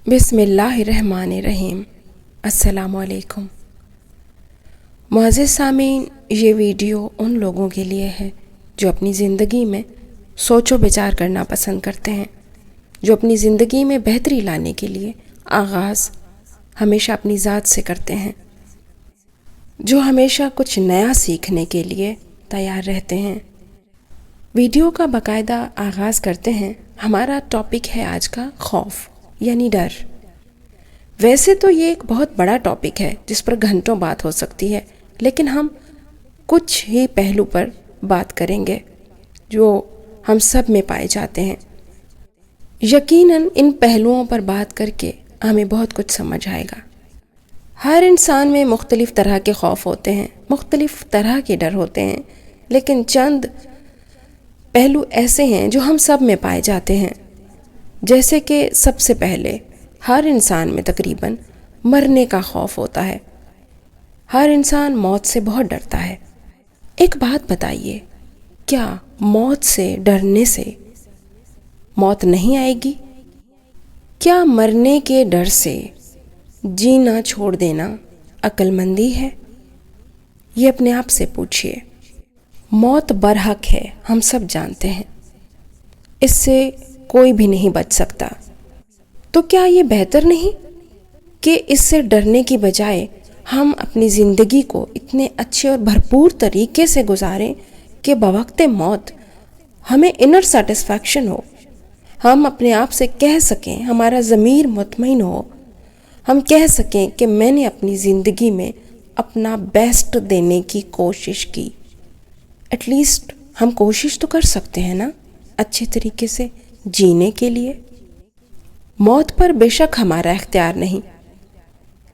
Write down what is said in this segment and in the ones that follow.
بسم اللہ الرحمن الرحیم۔ السلام علیکم معزز سامعین، یہ ویڈیو ان لوگوں کے لیے ہے جو اپنی زندگی میں سوچ و بچار کرنا پسند کرتے ہیں، جو اپنی زندگی میں بہتری لانے کے لیے آغاز ہمیشہ اپنی ذات سے کرتے ہیں، جو ہمیشہ کچھ نیا سیکھنے کے لیے تیار رہتے ہیں۔ ویڈیو کا باقاعدہ آغاز کرتے ہیں۔ ہمارا ٹاپک ہے آج کا خوف یعنی ڈر۔ ویسے تو یہ ایک بہت بڑا ٹاپک ہے جس پر گھنٹوں بات ہو سکتی ہے، لیکن ہم کچھ ہی پہلو پر بات کریں گے جو ہم سب میں پائے جاتے ہیں۔ یقیناً ان پہلوؤں پر بات کر کے ہمیں بہت کچھ سمجھ آئے گا۔ ہر انسان میں مختلف طرح کے خوف ہوتے ہیں، مختلف طرح کے ڈر ہوتے ہیں، لیکن چند پہلو ایسے ہیں جو ہم سب میں پائے جاتے ہیں۔ جیسے کہ سب سے پہلے ہر انسان میں تقریباً مرنے کا خوف ہوتا ہے۔ ہر انسان موت سے بہت ڈرتا ہے۔ ایک بات بتائیے، کیا موت سے ڈرنے سے موت نہیں آئے گی؟ کیا مرنے کے ڈر سے جینا چھوڑ دینا عقل مندی ہے؟ یہ اپنے آپ سے پوچھئے۔ موت برحق ہے، ہم سب جانتے ہیں، اس سے کوئی بھی نہیں بچ سکتا۔ تو کیا یہ بہتر نہیں کہ اس سے ڈرنے کی بجائے ہم اپنی زندگی کو اتنے اچھے اور بھرپور طریقے سے گزاریں کہ بوقت موت ہمیں انر سیٹسفیکشن ہو، ہم اپنے آپ سے کہہ سکیں، ہمارا ضمیر مطمئن ہو، ہم کہہ سکیں کہ میں نے اپنی زندگی میں اپنا بیسٹ دینے کی کوشش کی۔ ایٹ لیسٹ ہم کوشش تو کر سکتے ہیں نا اچھے طریقے سے جینے کے لیے۔ موت پر بے شک ہمارا اختیار نہیں،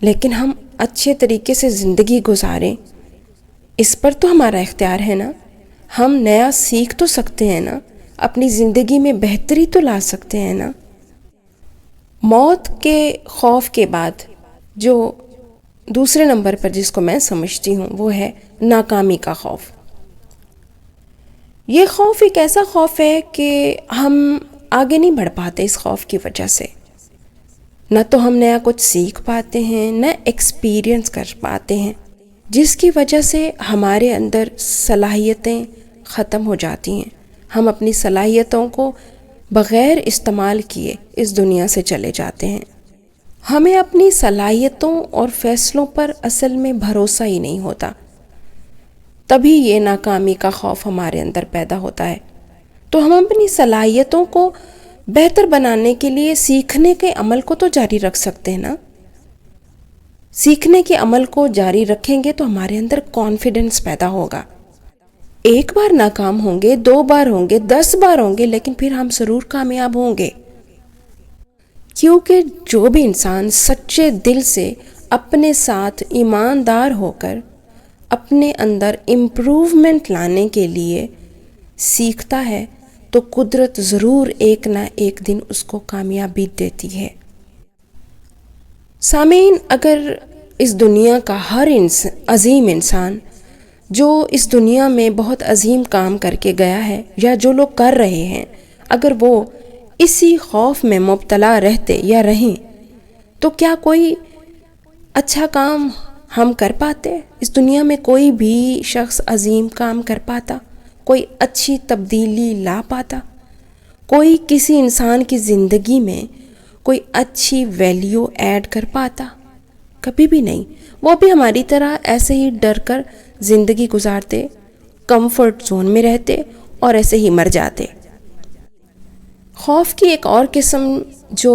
لیکن ہم اچھے طریقے سے زندگی گزاریں اس پر تو ہمارا اختیار ہے نا۔ ہم نیا سیکھ تو سکتے ہیں نا، اپنی زندگی میں بہتری تو لا سکتے ہیں نا۔ موت کے خوف کے بعد جو دوسرے نمبر پر جس کو میں سمجھتی ہوں وہ ہے ناکامی کا خوف۔ یہ خوف ایک ایسا خوف ہے کہ ہم آگے نہیں بڑھ پاتے اس خوف کی وجہ سے۔ نہ تو ہم نیا کچھ سیکھ پاتے ہیں، نہ ایکسپیرینس کر پاتے ہیں، جس کی وجہ سے ہمارے اندر صلاحیتیں ختم ہو جاتی ہیں۔ ہم اپنی صلاحیتوں کو بغیر استعمال کیے اس دنیا سے چلے جاتے ہیں۔ ہمیں اپنی صلاحیتوں اور فیصلوں پر اصل میں بھروسہ ہی نہیں ہوتا، تبھی یہ ناکامی کا خوف ہمارے اندر پیدا ہوتا ہے۔ تو ہم اپنی صلاحیتوں کو بہتر بنانے کے لیے سیکھنے کے عمل کو تو جاری رکھ سکتے ہیں نا۔ سیکھنے کے عمل کو جاری رکھیں گے تو ہمارے اندر کانفیڈنس پیدا ہوگا۔ ایک بار ناکام ہوں گے، 2 بار ہوں گے، 10 بار ہوں گے، لیکن پھر ہم ضرور کامیاب ہوں گے، کیونکہ جو بھی انسان سچے دل سے اپنے ساتھ ایماندار ہو کر اپنے اندر امپروومنٹ لانے کے لیے سیکھتا ہے تو قدرت ضرور ایک نہ ایک دن اس کو کامیابی دیتی ہے۔ سامعین، اگر اس دنیا کا ہر عظیم انسان جو اس دنیا میں بہت عظیم کام کر کے گیا ہے یا جو لوگ کر رہے ہیں، اگر وہ اسی خوف میں مبتلا رہتے یا رہیں تو کیا کوئی اچھا کام ہم کر پاتے؟ اس دنیا میں کوئی بھی شخص عظیم کام کر پاتا؟ کوئی اچھی تبدیلی لا پاتا؟ کوئی کسی انسان کی زندگی میں کوئی اچھی ویلیو ایڈ کر پاتا؟ کبھی بھی نہیں۔ وہ بھی ہماری طرح ایسے ہی ڈر کر زندگی گزارتے، کمفرٹ زون میں رہتے اور ایسے ہی مر جاتے۔ خوف کی ایک اور قسم جو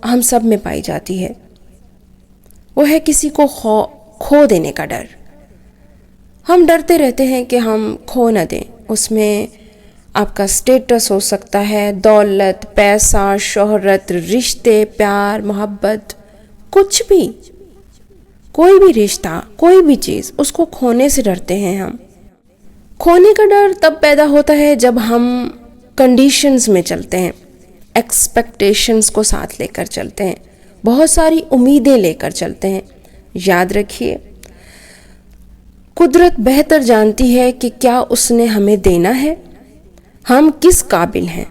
ہم سب میں پائی جاتی ہے وہ ہے کسی کو کھو دینے کا ڈر۔ ہم ڈرتے رہتے ہیں کہ ہم کھو نہ دیں۔ اس میں آپ کا سٹیٹس ہو سکتا ہے، دولت، پیسہ، شہرت، رشتے، پیار، محبت، کچھ بھی، کوئی بھی رشتہ، کوئی بھی چیز، اس کو کھونے سے ڈرتے ہیں ہم۔ کھونے کا ڈر تب پیدا ہوتا ہے جب ہم کنڈیشنز میں چلتے ہیں، ایکسپیکٹیشنز کو ساتھ لے کر چلتے ہیں، بہت ساری امیدیں لے کر چلتے ہیں۔ یاد رکھیے، قدرت بہتر جانتی ہے کہ کیا اس نے ہمیں دینا ہے، ہم کس قابل ہیں،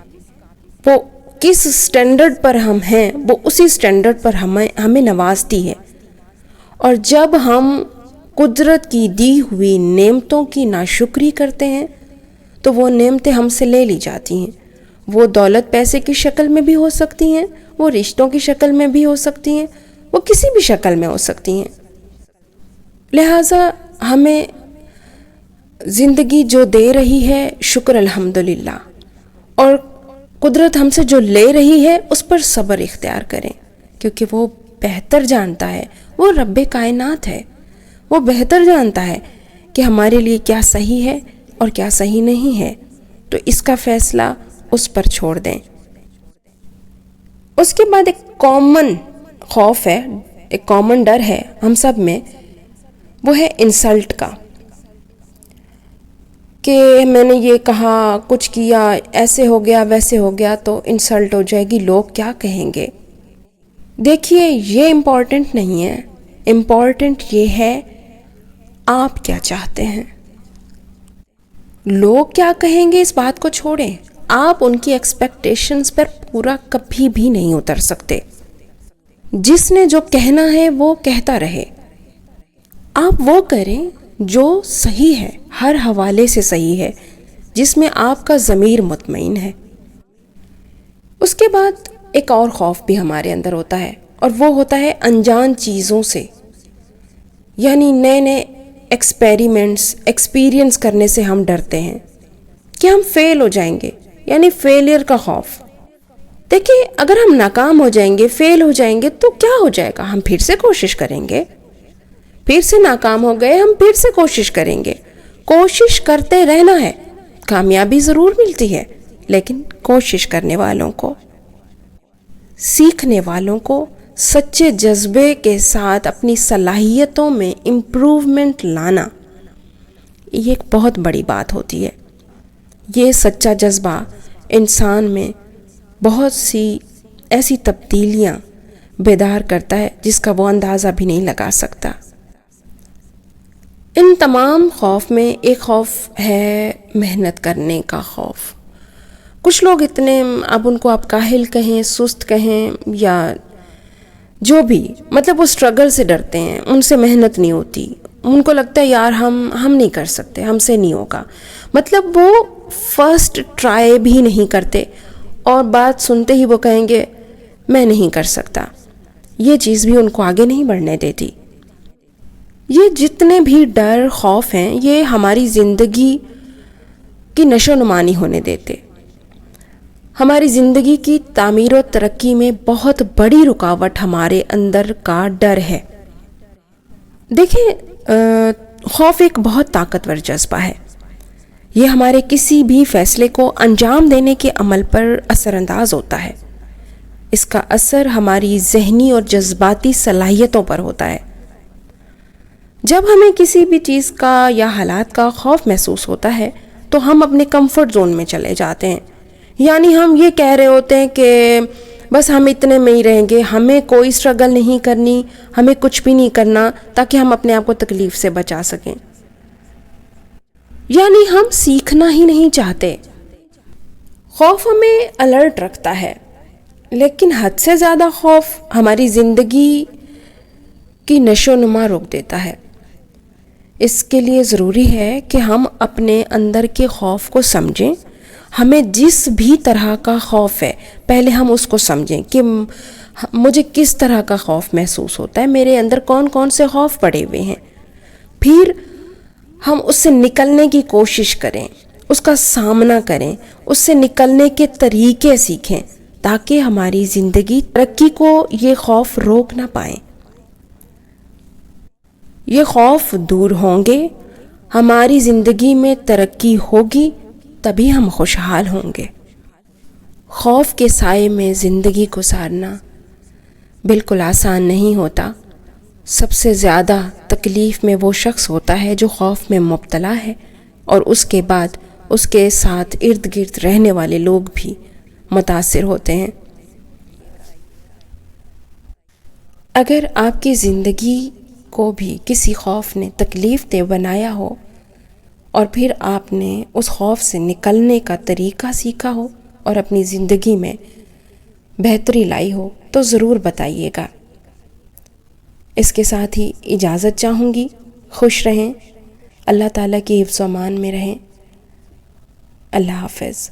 وہ کس اسٹینڈرڈ پر ہم ہیں وہ اسی اسٹینڈرڈ پر ہمیں نوازتی ہے. اور جب ہم قدرت کی دی ہوئی نعمتوں کی ناشکری کرتے ہیں تو وہ نعمتیں ہم سے لے لی جاتی ہیں. وہ دولت پیسے کی شکل میں بھی ہو سکتی ہیں، وہ رشتوں کی شکل میں بھی ہو سکتی ہیں، وہ کسی بھی شکل میں ہو سکتی ہیں. لہٰذا ہمیں زندگی جو دے رہی ہے شکر الحمدللہ، اور قدرت ہم سے جو لے رہی ہے اس پر صبر اختیار کریں، کیونکہ وہ بہتر جانتا ہے. وہ رب کائنات ہے، وہ بہتر جانتا ہے کہ ہمارے لیے کیا صحیح ہے اور کیا صحیح نہیں ہے. تو اس کا فیصلہ اس پر چھوڑ دیں. اس کے بعد ایک کامن خوف ہے، ایک کامن ڈر ہے ہم سب میں، وہ ہے انسلٹ کا، کہ میں نے یہ کہا، کچھ کیا، ایسے ہو گیا ویسے ہو گیا تو انسلٹ ہو جائے گی، لوگ کیا کہیں گے. دیکھیے یہ امپورٹنٹ نہیں ہے، امپورٹنٹ یہ ہے آپ کیا چاہتے ہیں. لوگ کیا کہیں گے اس بات کو چھوڑیں، آپ ان کی ایکسپیکٹیشنز پر پورا کبھی بھی نہیں اتر سکتے. جس نے جو کہنا ہے وہ کہتا رہے، آپ وہ کریں جو صحیح ہے، ہر حوالے سے صحیح ہے، جس میں آپ کا ضمیر مطمئن ہے. اس کے بعد ایک اور خوف بھی ہمارے اندر ہوتا ہے، اور وہ ہوتا ہے انجان چیزوں سے، یعنی نئے نئے ایکسپیرینس کرنے سے ہم ڈرتے ہیں کہ ہم فیل ہو جائیں گے، یعنی فیلئر کا خوف. دیکھیں اگر ہم ناکام ہو جائیں گے، فیل ہو جائیں گے تو کیا ہو جائے گا، ہم پھر سے کوشش کریں گے. پھر سے ناکام ہو گئے، ہم پھر سے کوشش کریں گے. کوشش کرتے رہنا ہے، کامیابی ضرور ملتی ہے، لیکن کوشش کرنے والوں کو، سیکھنے والوں کو سچے جذبے کے ساتھ اپنی صلاحیتوں میں امپروومنٹ لانا، یہ ایک بہت بڑی بات ہوتی ہے. یہ سچا جذبہ انسان میں بہت سی ایسی تبدیلیاں بیدار کرتا ہے جس کا وہ اندازہ بھی نہیں لگا سکتا. ان تمام خوف میں ایک خوف ہے محنت کرنے کا خوف. کچھ لوگ اتنے، اب ان کو آپ کاہل کہیں، سست کہیں، یا جو بھی، مطلب وہ اسٹرگل سے ڈرتے ہیں، ان سے محنت نہیں ہوتی، ان کو لگتا ہے یار ہم نہیں کر سکتے، ہم سے نہیں ہوگا. مطلب وہ فرسٹ ٹرائی بھی نہیں کرتے، اور بات سنتے ہی وہ کہیں گے میں نہیں کر سکتا. یہ چیز بھی ان کو آگے نہیں بڑھنے دیتی. یہ جتنے بھی ڈر، خوف ہیں، یہ ہماری زندگی کی نشو نما نہیں ہونے دیتے. ہماری زندگی کی تعمیر و ترقی میں بہت بڑی رکاوٹ ہمارے اندر کا ڈر ہے. دیکھیں خوف ایک بہت طاقتور جذبہ ہے. یہ ہمارے کسی بھی فیصلے کو انجام دینے کے عمل پر اثر انداز ہوتا ہے. اس کا اثر ہماری ذہنی اور جذباتی صلاحیتوں پر ہوتا ہے. جب ہمیں کسی بھی چیز کا یا حالات کا خوف محسوس ہوتا ہے تو ہم اپنے کمفرٹ زون میں چلے جاتے ہیں. یعنی ہم یہ کہہ رہے ہوتے ہیں کہ بس ہم اتنے میں ہی رہیں گے، ہمیں کوئی اسٹرگل نہیں کرنی، ہمیں کچھ بھی نہیں کرنا، تاکہ ہم اپنے آپ کو تکلیف سے بچا سکیں. یعنی ہم سیکھنا ہی نہیں چاہتے. خوف ہمیں الرٹ رکھتا ہے، لیکن حد سے زیادہ خوف ہماری زندگی کی نشو نما روک دیتا ہے. اس کے لیے ضروری ہے کہ ہم اپنے اندر کے خوف کو سمجھیں. ہمیں جس بھی طرح کا خوف ہے پہلے ہم اس کو سمجھیں کہ مجھے کس طرح کا خوف محسوس ہوتا ہے، میرے اندر کون کون سے خوف پڑے ہوئے ہیں. پھر ہم اس سے نکلنے کی کوشش کریں، اس کا سامنا کریں، اس سے نکلنے کے طریقے سیکھیں، تاکہ ہماری زندگی ترقی کو یہ خوف روک نہ پائیں. یہ خوف دور ہوں گے، ہماری زندگی میں ترقی ہوگی، تبھی ہم خوشحال ہوں گے. خوف کے سائے میں زندگی گزارنا بالکل آسان نہیں ہوتا. سب سے زیادہ تکلیف میں وہ شخص ہوتا ہے جو خوف میں مبتلا ہے، اور اس کے بعد اس کے ساتھ ارد گرد رہنے والے لوگ بھی متاثر ہوتے ہیں. اگر آپ کی زندگی کو بھی کسی خوف نے تکلیف دہ بنایا ہو، اور پھر آپ نے اس خوف سے نکلنے کا طریقہ سیکھا ہو اور اپنی زندگی میں بہتری لائی ہو تو ضرور بتائیے گا۔ اس کے ساتھ ہی اجازت چاہوں گی۔ خوش رہیں، اللہ تعالیٰ کی حفظ و امان میں رہیں۔ اللہ حافظ۔